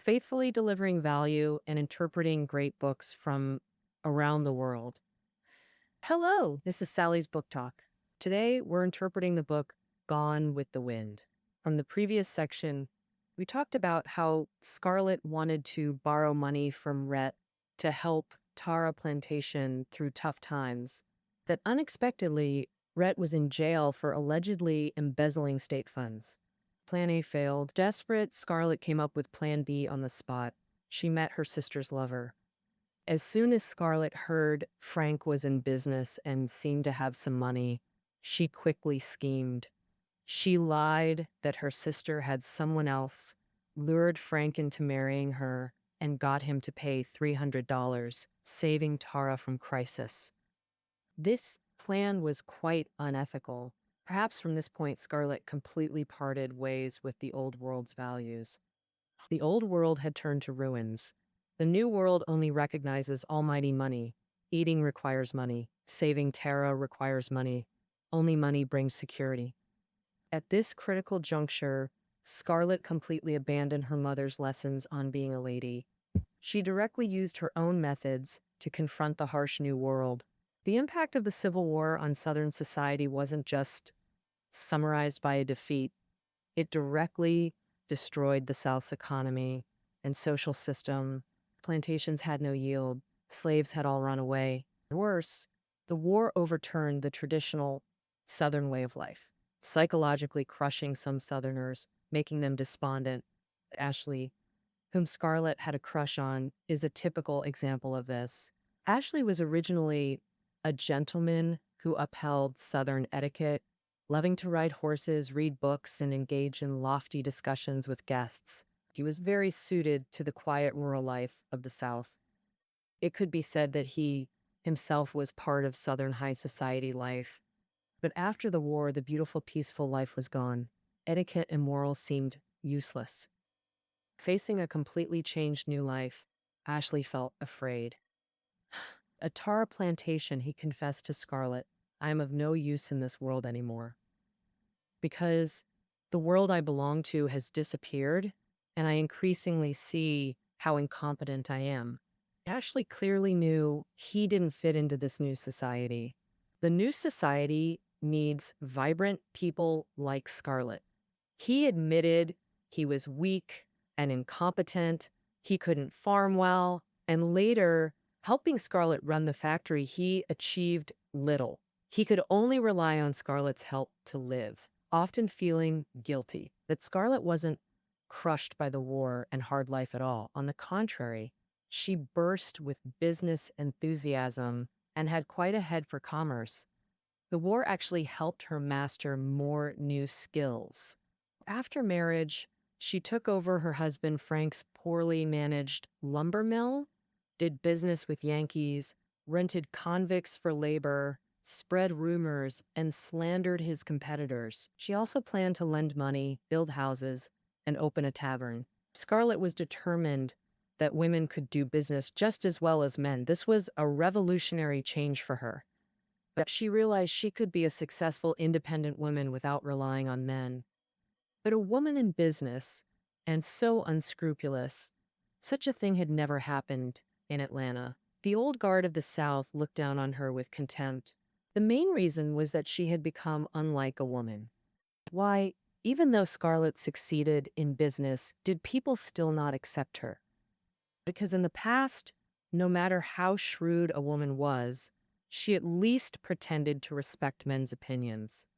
faithfully delivering value and interpreting great books from around the world. Hello, this is Sally's Book Talk. Today, we're interpreting the book Gone with the Wind. From the previous section, we talked about how Scarlett wanted to borrow money from Rhett to help Tara Plantation through tough times. That unexpectedly, Rhett was in jail for allegedly embezzling state funds. Plan A failed. Desperate, Scarlett came up with Plan B on the spot. She met her sister's lover. As soon as Scarlett heard Frank was in business and seemed to have some money, she quickly schemed. She lied that her sister had someone else, lured Frank into marrying her, and got him to pay $300, saving Tara from crisis. This plan was quite unethical. Perhaps from this point, Scarlett completely parted ways with the old world's values. The old world had turned to ruins. The new world only recognizes almighty money. Eating requires money. Saving Tara requires money. Only money brings security. At this critical juncture, Scarlett completely abandoned her mother's lessons on being a lady. She directly used her own methods to confront the harsh new world. The impact of the Civil War on Southern society wasn't just summarized by a defeat. It directly destroyed the South's economy and social system. Plantations had no yield. Slaves had all run away. Worse, the war overturned the traditional Southern way of life, psychologically crushing some Southerners, making them despondent. Ashley, whom Scarlett had a crush on, is a typical example of this. Ashley was originally a gentleman who upheld Southern etiquette, loving to ride horses, read books, and engage in lofty discussions with guests. He was very suited to the quiet rural life of the South. It could be said that he himself was part of Southern high society life. But after the war, the beautiful, peaceful life was gone. Etiquette and morals seemed useless. Facing a completely changed new life, Ashley felt afraid. At Tara Plantation, he confessed to Scarlett, "I am of no use in this world anymore, because the world I belong to has disappeared, and I increasingly see how incompetent I am." Ashley clearly knew he didn't fit into this new society. The new society needs vibrant people like Scarlett. He admitted he was weak and incompetent. He couldn't farm well. And later, helping Scarlett run the factory, he achieved little. He could only rely on Scarlett's help to live, often feeling guilty that Scarlett wasn't crushed by the war and hard life at all. On the contrary, she burst with business enthusiasm and had quite a head for commerce. The war actually helped her master more new skills. After marriage, she took over her husband Frank's poorly managed lumber mill, did business with Yankees, rented convicts for labor, spread rumors, and slandered his competitors. She also planned to lend money, build houses, and open a tavern. Scarlett was determined that women could do business just as well as men. This was a revolutionary change for her. But she realized she could be a successful, independent woman without relying on men. But a woman in business, and so unscrupulous, such a thing had never happened in Atlanta. The old guard of the South looked down on her with contempt. The main reason was that she had become unlike a woman. Why, even though Scarlett succeeded in business, did people still not accept her? Because in the past, no matter how shrewd a woman was, she at least pretended to respect men's opinions.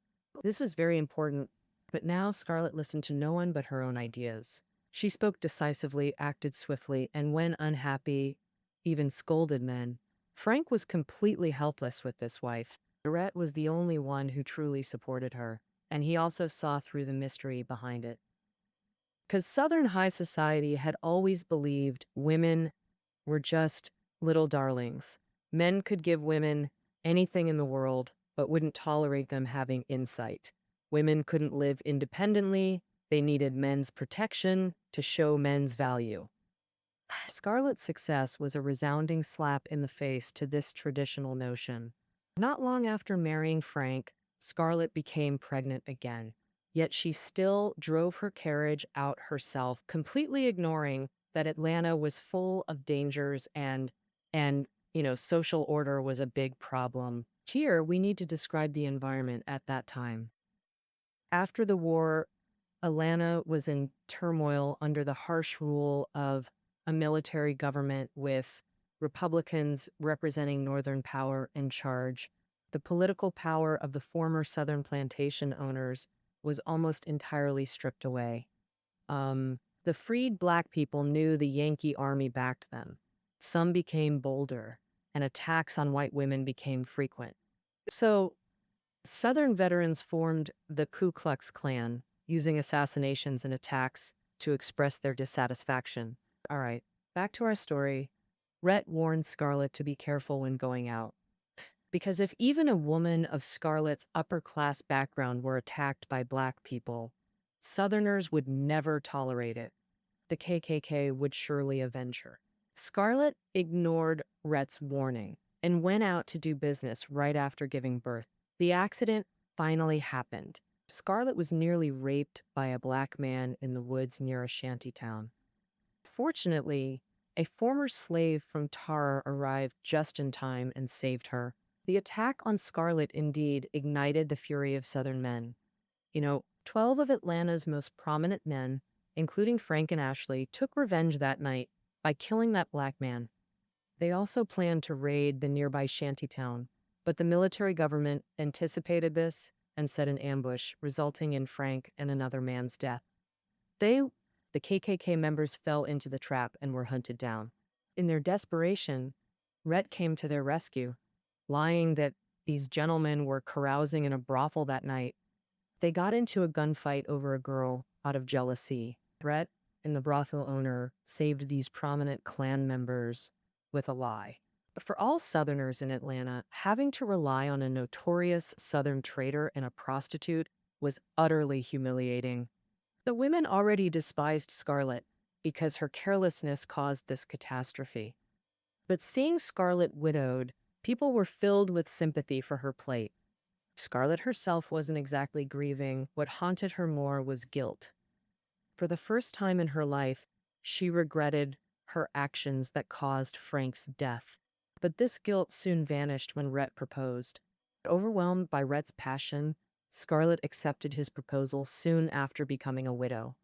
This was very important, but now Scarlett listened to no one but her own ideas. She spoke decisively, acted swiftly, and when unhappy, even scolded men. Frank was completely helpless with this wife. Rhett was the only one who truly supported her, and he also saw through the mystery behind it. Because Southern high society had always believed women were just little darlings. Men could give women anything in the world, but wouldn't tolerate them having insight. Women couldn't live independently. They needed men's protection to show men's value. Scarlett's success was a resounding slap in the face to this traditional notion. Not long after marrying Frank, Scarlett became pregnant again. Yet she still drove her carriage out herself, completely ignoring that Atlanta was full of dangers and social order was a big problem. Here, we need to describe the environment at that time. After the war, Atlanta was in turmoil under the harsh rule of a military government with Republicans representing Northern power in charge. The political power of the former Southern plantation owners was almost entirely stripped away. The freed Black people knew the Yankee army backed them. Some became bolder, and attacks on white women became frequent. So, Southern veterans formed the Ku Klux Klan, using assassinations and attacks to express their dissatisfaction. All right, back to our story. Rhett warned Scarlett to be careful when going out. Because if even a woman of Scarlett's upper class background were attacked by Black people, Southerners would never tolerate it. The KKK would surely avenge her. Scarlett ignored Rhett's warning and went out to do business right after giving birth. The accident finally happened. Scarlett was nearly raped by a Black man in the woods near a shantytown. Fortunately, a former slave from Tara arrived just in time and saved her. The attack on Scarlett indeed ignited the fury of Southern men. 12 of Atlanta's most prominent men, including Frank and Ashley, took revenge that night by killing that Black man. They also planned to raid the nearby shantytown, but the military government anticipated this and set an ambush, resulting in Frank and another man's death. The KKK members fell into the trap and were hunted down. In their desperation, Rhett came to their rescue, lying that these gentlemen were carousing in a brothel that night. They got into a gunfight over a girl out of jealousy. Rhett and the brothel owner saved these prominent Klan members with a lie. But for all Southerners in Atlanta, having to rely on a notorious Southern traitor and a prostitute was utterly humiliating. The women already despised Scarlett because her carelessness caused this catastrophe. But seeing Scarlett widowed, people were filled with sympathy for her plight. Scarlett herself wasn't exactly grieving. What haunted her more was guilt. For the first time in her life, she regretted her actions that caused Frank's death. But this guilt soon vanished when Rhett proposed. Overwhelmed by Rhett's passion, Scarlett accepted his proposal soon after becoming a widow.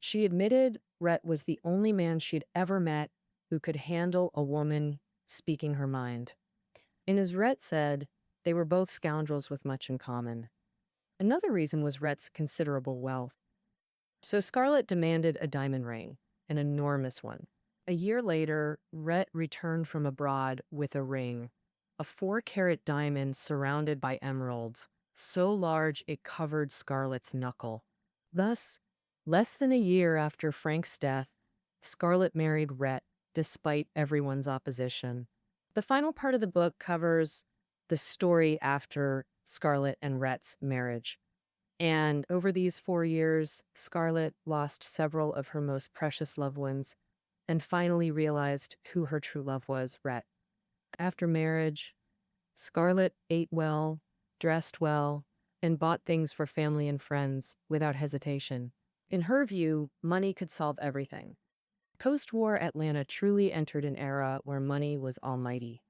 She admitted Rhett was the only man she'd ever met who could handle a woman speaking her mind. And as Rhett said, they were both scoundrels with much in common. Another reason was Rhett's considerable wealth. So Scarlett demanded a diamond ring, an enormous one. A year later, Rhett returned from abroad with a ring, a 4-carat diamond surrounded by emeralds, so large it covered Scarlett's knuckle. Thus, less than a year after Frank's death, Scarlett married Rhett despite everyone's opposition. The final part of the book covers the story after Scarlett and Rhett's marriage. And over these 4 years, Scarlett lost several of her most precious loved ones and finally realized who her true love was, Rhett. After marriage, Scarlett ate well, dressed well, and bought things for family and friends without hesitation. In her view, money could solve everything. Post-war Atlanta truly entered an era where money was almighty.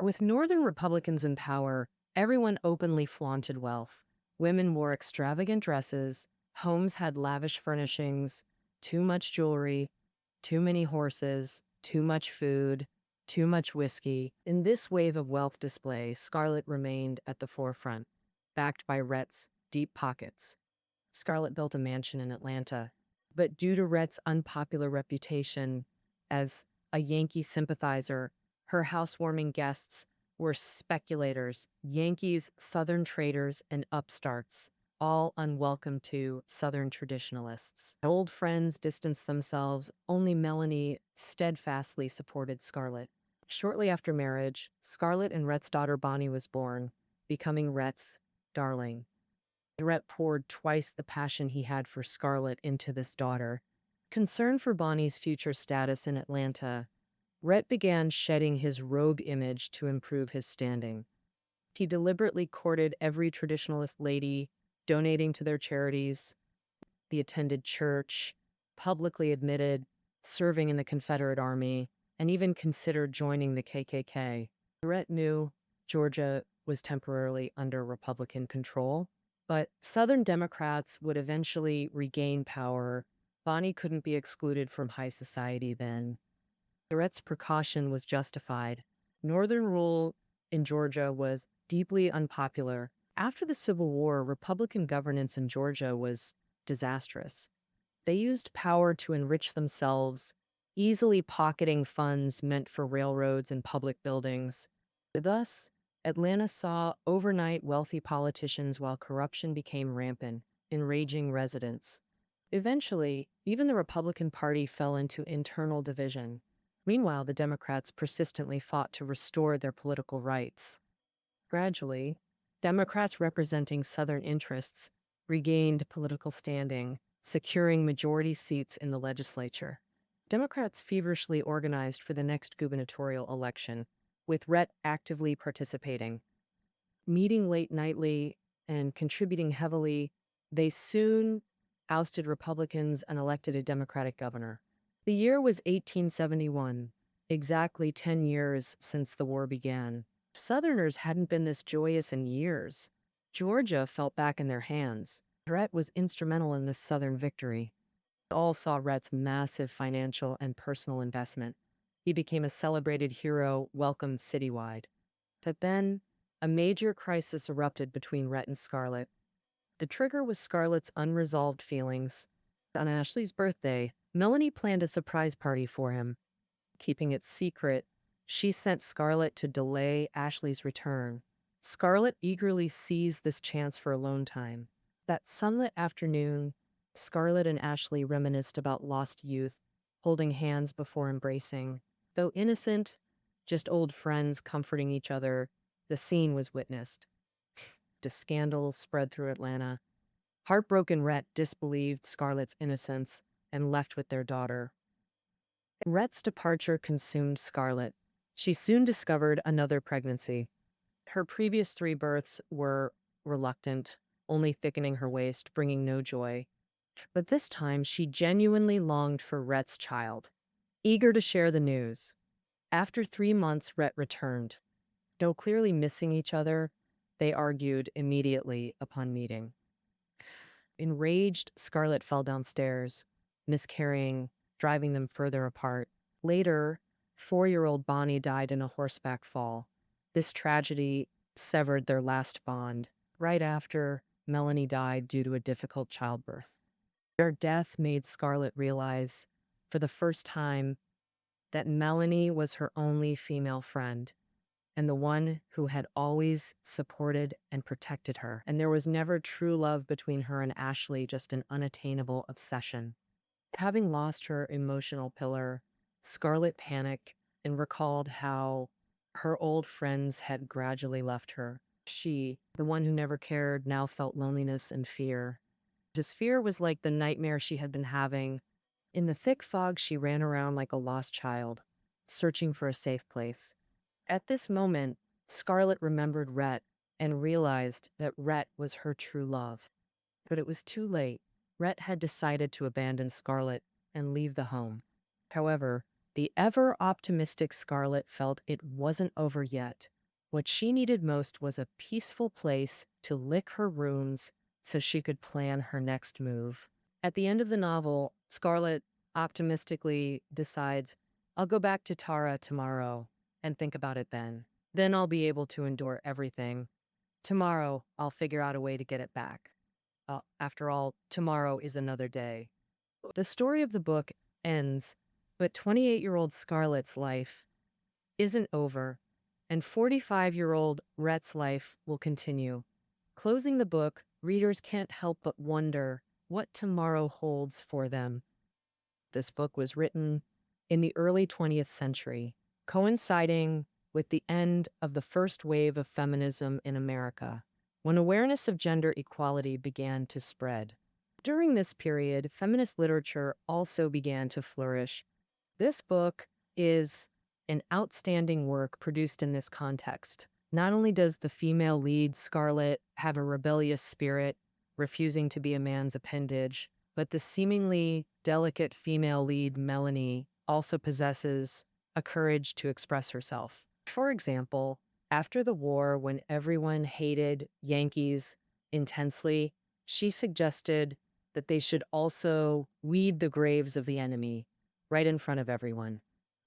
With Northern Republicans in power, everyone openly flaunted wealth. Women wore extravagant dresses, homes had lavish furnishings, too much jewelry, too many horses, too much food, too much whiskey. In this wave of wealth display, Scarlett remained at the forefront, backed by Rhett's deep pockets. Scarlett built a mansion in Atlanta, but due to Rhett's unpopular reputation as a Yankee sympathizer, her housewarming guests were speculators, Yankees, Southern traders, and upstarts, all unwelcome to Southern traditionalists. Old friends distanced themselves. Only Melanie steadfastly supported Scarlett. Shortly after marriage, Scarlett and Rhett's daughter Bonnie was born, becoming Rhett's darling. Rhett poured twice the passion he had for Scarlett into this daughter. Concerned for Bonnie's future status in Atlanta, Rhett began shedding his rogue image to improve his standing. He deliberately courted every traditionalist lady, donating to their charities. He attended church, publicly admitted serving in the Confederate Army, and even considered joining the KKK. Rhett knew Georgia was temporarily under Republican control, but Southern Democrats would eventually regain power. Bonnie couldn't be excluded from high society then. Rhett's precaution was justified. Northern rule in Georgia was deeply unpopular. After the Civil War, Republican governance in Georgia was disastrous. They used power to enrich themselves, easily pocketing funds meant for railroads and public buildings. Thus, Atlanta saw overnight wealthy politicians while corruption became rampant, enraging residents. Eventually, even the Republican Party fell into internal division. Meanwhile, the Democrats persistently fought to restore their political rights. Gradually, Democrats representing Southern interests regained political standing, securing majority seats in the legislature. Democrats feverishly organized for the next gubernatorial election, with Rhett actively participating. Meeting late nightly and contributing heavily, they soon ousted Republicans and elected a Democratic governor. The year was 1871, exactly 10 years since the war began. Southerners hadn't been this joyous in years. Georgia felt back in their hands. Rhett was instrumental in this Southern victory. All saw Rhett's massive financial and personal investment. He became a celebrated hero, welcomed citywide. But then, a major crisis erupted between Rhett and Scarlett. The trigger was Scarlett's unresolved feelings. On Ashley's birthday, Melanie planned a surprise party for him. Keeping it secret, she sent Scarlett to delay Ashley's return. Scarlett eagerly seized this chance for alone time. That sunlit afternoon, Scarlett and Ashley reminisced about lost youth, holding hands before embracing. Though innocent, just old friends comforting each other, the scene was witnessed. The scandal spread through Atlanta. Heartbroken Rhett disbelieved Scarlett's innocence and left with their daughter. Rhett's departure consumed Scarlett. She soon discovered another pregnancy. Her previous 3 births were reluctant, only thickening her waist, bringing no joy. But this time, she genuinely longed for Rhett's child, eager to share the news. After 3 months, Rhett returned. Though clearly missing each other, they argued immediately upon meeting. Enraged, Scarlett fell downstairs, miscarrying, driving them further apart. Later, 4-year-old Bonnie died in a horseback fall. This tragedy severed their last bond. Right after, Melanie died due to a difficult childbirth. Their death made Scarlett realize, for the first time, that Melanie was her only female friend, and the one who had always supported and protected her. And there was never true love between her and Ashley, just an unattainable obsession. Having lost her emotional pillar, Scarlett panicked and recalled how her old friends had gradually left her. She, the one who never cared, now felt loneliness and fear. This fear was like the nightmare she had been having. In the thick fog, she ran around like a lost child, searching for a safe place. At this moment, Scarlett remembered Rhett and realized that Rhett was her true love. But it was too late. Rhett had decided to abandon Scarlett and leave the home. However, the ever-optimistic Scarlett felt it wasn't over yet. What she needed most was a peaceful place to lick her wounds so she could plan her next move. At the end of the novel, Scarlett optimistically decides, "I'll go back to Tara tomorrow and think about it then. Then I'll be able to endure everything. Tomorrow, I'll figure out a way to get it back. After all, tomorrow is another day." The story of the book ends, but 28-year-old Scarlett's life isn't over, and 45-year-old Rhett's life will continue. Closing the book, readers can't help but wonder what tomorrow holds for them. This book was written in the early 20th century, coinciding with the end of the first wave of feminism in America, when awareness of gender equality began to spread. During this period, feminist literature also began to flourish. This book is an outstanding work produced in this context. Not only does the female lead, Scarlett, have a rebellious spirit, refusing to be a man's appendage, But the seemingly delicate female lead, Melanie, also possesses a courage to express herself. For example, after the war, when everyone hated Yankees intensely, she suggested that they should also weed the graves of the enemy right in front of everyone.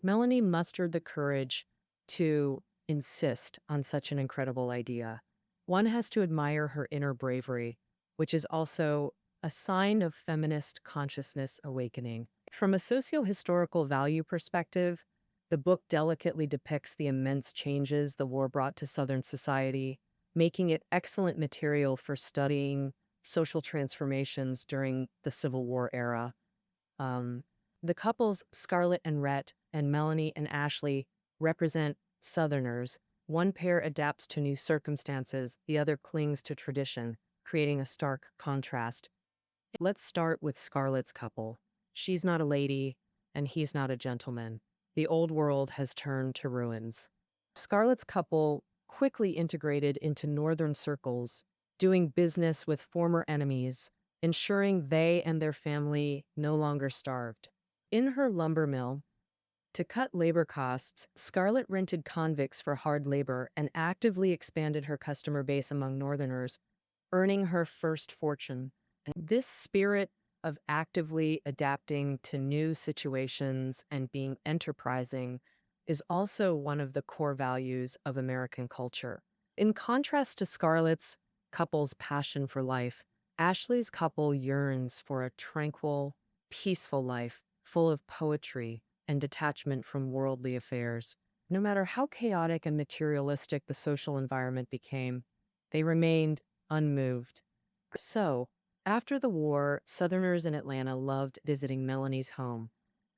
Melanie mustered the courage to insist on such an incredible idea. One has to admire her inner bravery, which is also a sign of feminist consciousness awakening. From a socio-historical value perspective, the book delicately depicts the immense changes the war brought to Southern society, making it excellent material for studying social transformations during the Civil War era. Um, the couples, Scarlett and Rhett, and Melanie and Ashley, represent Southerners. One pair adapts to new circumstances, the other clings to tradition, creating a stark contrast. Let's start with Scarlett's couple. She's not a lady, and he's not a gentleman. The old world has turned to ruins. Scarlett's couple quickly integrated into northern circles, doing business with former enemies, ensuring they and their family no longer starved. In her lumber mill, to cut labor costs, Scarlett rented convicts for hard labor and actively expanded her customer base among northerners, earning her first fortune. This spirit of actively adapting to new situations and being enterprising is also one of the core values of American culture. In contrast to Scarlett's couple's passion for life, Ashley's couple yearns for a tranquil, peaceful life full of poetry and detachment from worldly affairs. No matter how chaotic and materialistic the social environment became, they remained unmoved. So, after the war, Southerners in Atlanta loved visiting Melanie's home.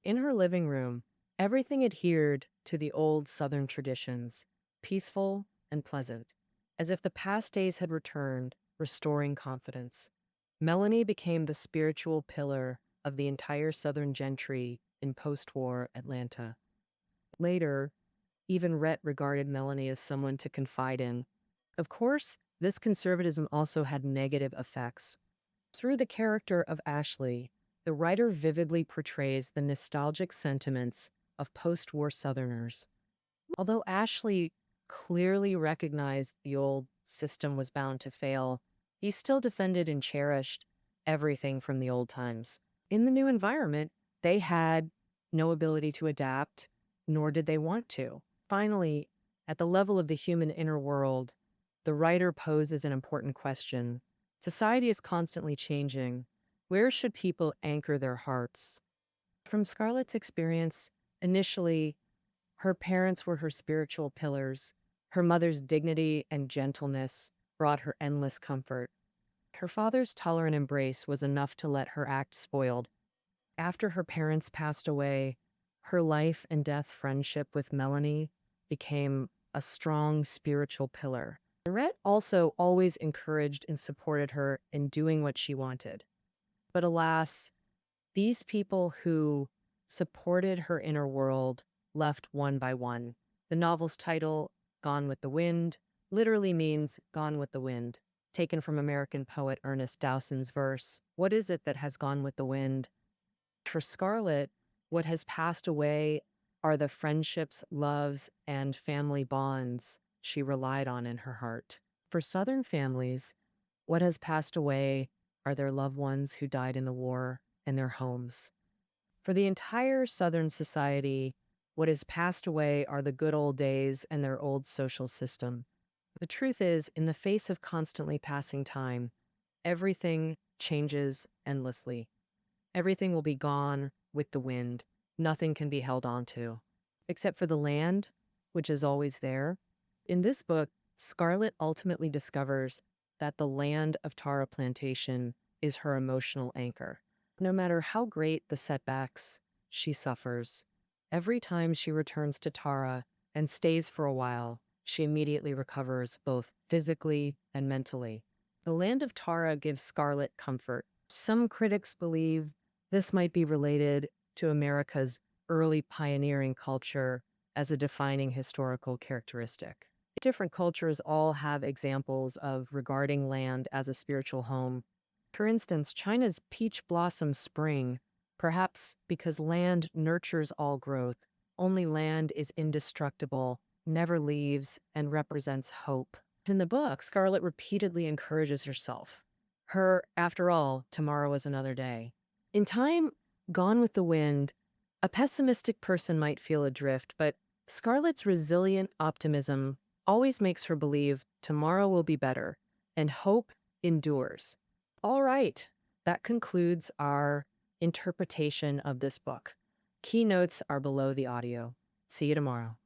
In her living room, everything adhered to the old Southern traditions, peaceful and pleasant, as if the past days had returned, restoring confidence. Melanie became the spiritual pillar of the entire Southern gentry in post-war Atlanta. Later, even Rhett regarded Melanie as someone to confide in. Of course, this conservatism also had negative effects. Through the character of Ashley, the writer vividly portrays the nostalgic sentiments of post-war Southerners. Although Ashley clearly recognized the old system was bound to fail, he still defended and cherished everything from the old times. In the new environment, they had no ability to adapt, nor did they want to. Finally, at the level of the human inner world, the writer poses an important question. Society is constantly changing. Where should people anchor their hearts? From Scarlett's experience, initially, her parents were her spiritual pillars. Her mother's dignity and gentleness brought her endless comfort. Her father's tolerant embrace was enough to let her act spoiled. After her parents passed away, her life and death friendship with Melanie became a strong spiritual pillar. Rhett also always encouraged and supported her in doing what she wanted. But alas, these people who supported her inner world left one by one. The novel's title, Gone with the Wind, literally means gone with the wind, taken from American poet Ernest Dowson's verse, "What is it that has gone with the wind?" For Scarlett, what has passed away are the friendships, loves, and family bonds she relied on in her heart. For Southern families, what has passed away are their loved ones who died in the war and their homes. For the entire Southern society, what has passed away are the good old days and their old social system. The truth is, in the face of constantly passing time, everything changes endlessly. Everything will be gone with the wind. Nothing can be held on to, except for the land, which is always there. In this book, Scarlett ultimately discovers that the land of Tara Plantation is her emotional anchor. No matter how great the setbacks she suffers, every time she returns to Tara and stays for a while, she immediately recovers both physically and mentally. The land of Tara gives Scarlett comfort. Some critics believe this might be related to America's early pioneering culture as a defining historical characteristic. Different cultures all have examples of regarding land as a spiritual home. For instance, China's peach blossom spring, perhaps because land nurtures all growth, only land is indestructible, never leaves, and represents hope. In the book, Scarlett repeatedly encourages herself. After all, tomorrow is another day. In Time, Gone with the Wind, a pessimistic person might feel adrift, but Scarlett's resilient optimism always makes her believe tomorrow will be better, and hope endures. All right, that concludes our interpretation of this book. Keynotes are below the audio. See you tomorrow.